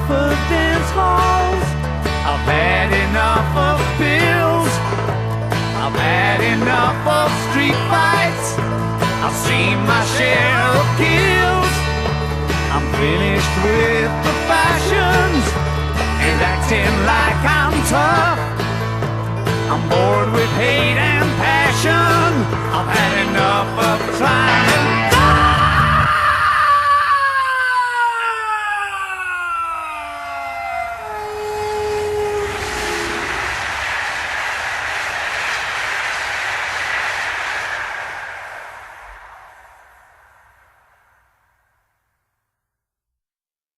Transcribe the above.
enough of dance halls. I've had enough of pills. I've had enough of street fights. I've seen my share of kills. I'm finished with the fashions and acting like I'm tough. I'm bored with hate and passion. I've had enough of trying